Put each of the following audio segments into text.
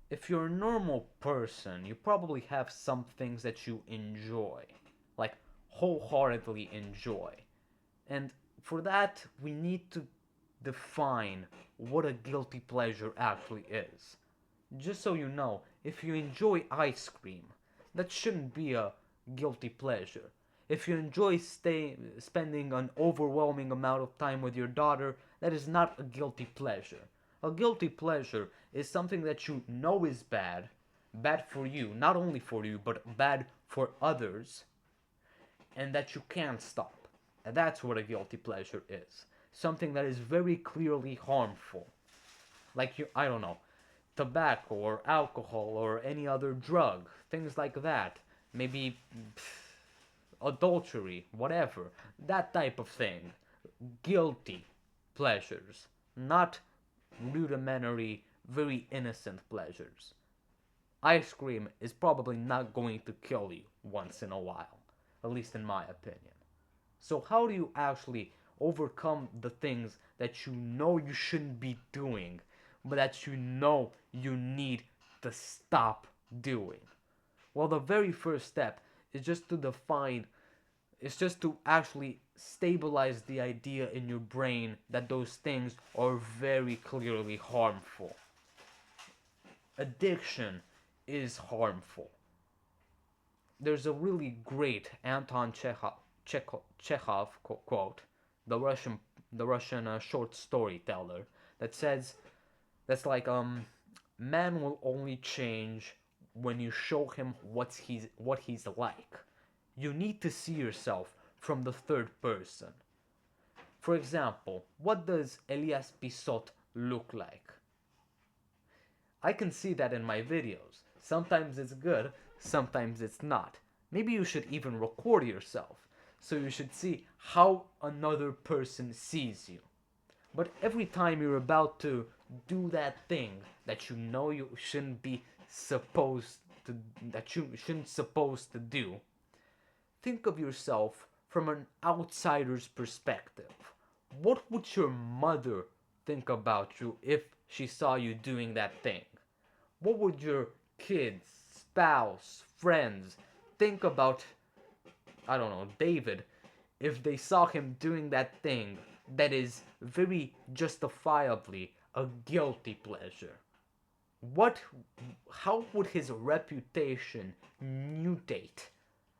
if you're a normal person, you probably have some things that you enjoy, like wholeheartedly enjoy. And for that, we need to define what a guilty pleasure actually is. Just so you know, if you enjoy ice cream, that shouldn't be a guilty pleasure. If you enjoy spending an overwhelming amount of time with your daughter, that is not a guilty pleasure. A guilty pleasure is something that you know is bad, bad for you, not only for you, but bad for others, and that you can't stop. And that's what a guilty pleasure is. Something that is very clearly harmful. Like I don't know, tobacco or alcohol or any other drug, things like that. Maybe adultery, whatever. That type of thing. Guilty pleasures, not rudimentary, very innocent pleasures. Ice cream is probably not going to kill you once in a while, at least in my opinion. So, how do you actually overcome the things that you know you shouldn't be doing, but that you know you need to stop doing? Well, the very first step is just to define, is just to actually stabilize the idea in your brain that those things are very clearly harmful. Addiction is harmful. There's a really great Anton Chekhov quote, the Russian short storyteller, that says that's like man will only change when you show him what he's like. You need to see yourself from the third person. For example, what does Elias Pisot look like? I can see that in my videos. Sometimes it's good, sometimes it's not. Maybe you should even record yourself, so you should see how another person sees you. But every time you're about to do that thing that you know you shouldn't be supposed to, that you shouldn't supposed to do, think of yourself from an outsider's perspective. What would your mother think about you if she saw you doing that thing? What would your kids, spouse, friends think about, I don't know, David, if they saw him doing that thing that is very justifiably a guilty pleasure? What, how would his reputation mutate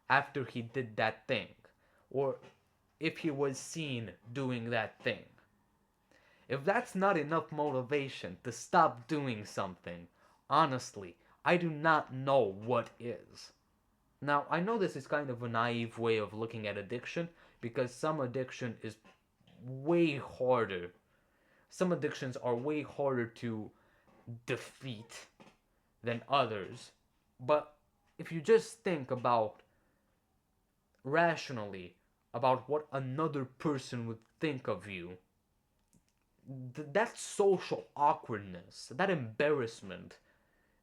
after he did that thing? Or if he was seen doing that thing? If that's not enough motivation to stop doing something, honestly, I do not know what is. Now, I know this is kind of a naive way of looking at addiction because some addiction is way harder. Some addictions are way harder to defeat than others. But if you just think about rationally about what another person would think of you, that social awkwardness, that embarrassment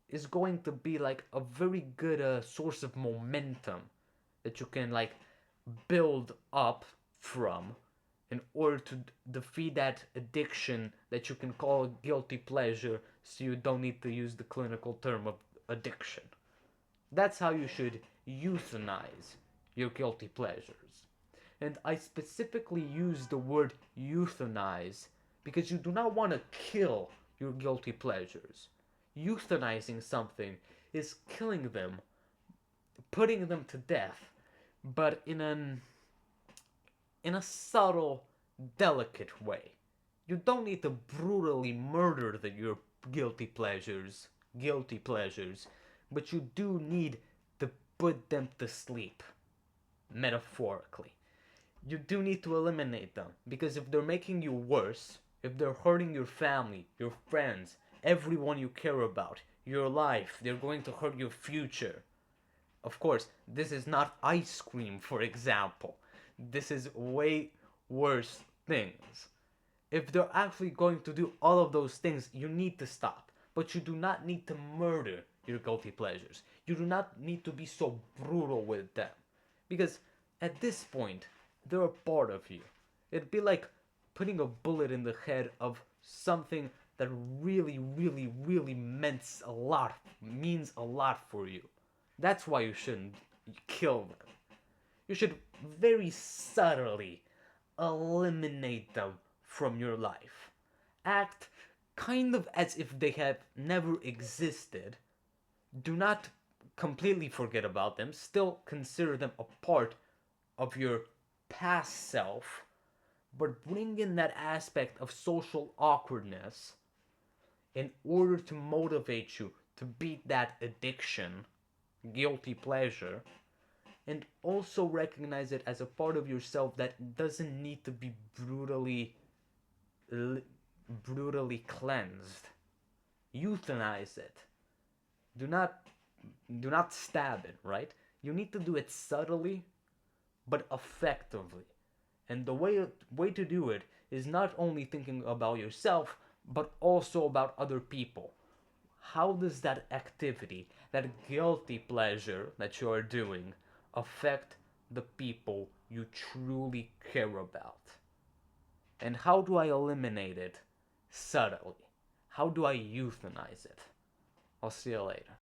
is going to be like a very good source of momentum that you can like build up from in order to defeat that addiction that you can call a guilty pleasure, so you don't need to use the clinical term of addiction. That's how you should euthanize your guilty pleasures. And I specifically use the word euthanize because you do not want to kill your guilty pleasures. Euthanizing something is killing them, putting them to death, but in a subtle, delicate way. You don't need to brutally murder your guilty pleasures, but you do need to put them to sleep, metaphorically. You do need to eliminate them because if they're making you worse, if they're hurting your family, your friends, everyone you care about, your life, they're going to hurt your future. Of course, this is not ice cream, for example. This is way worse things. If they're actually going to do all of those things, you need to stop. But you do not need to murder your guilty pleasures. You do not need to be so brutal with them. Because at this point, they're a part of you. It'd be like putting a bullet in the head of something that really, really, really means a lot for you. That's why you shouldn't kill them. You should very subtly eliminate them from your life. Act kind of as if they have never existed. Do not completely forget about them. Still consider them a part of your past self, but bring in that aspect of social awkwardness in order to motivate you to beat that addiction, guilty pleasure, and also recognize it as a part of yourself that doesn't need to be brutally cleansed. Euthanize it. Do not do not stab it, right? You need to do it subtly but effectively. And the way to do it is not only thinking about yourself but also about other people. How does that activity, that guilty pleasure that you are doing, affect the people you truly care about? And how do I eliminate it subtly? How do I euthanize it? I'll see you later.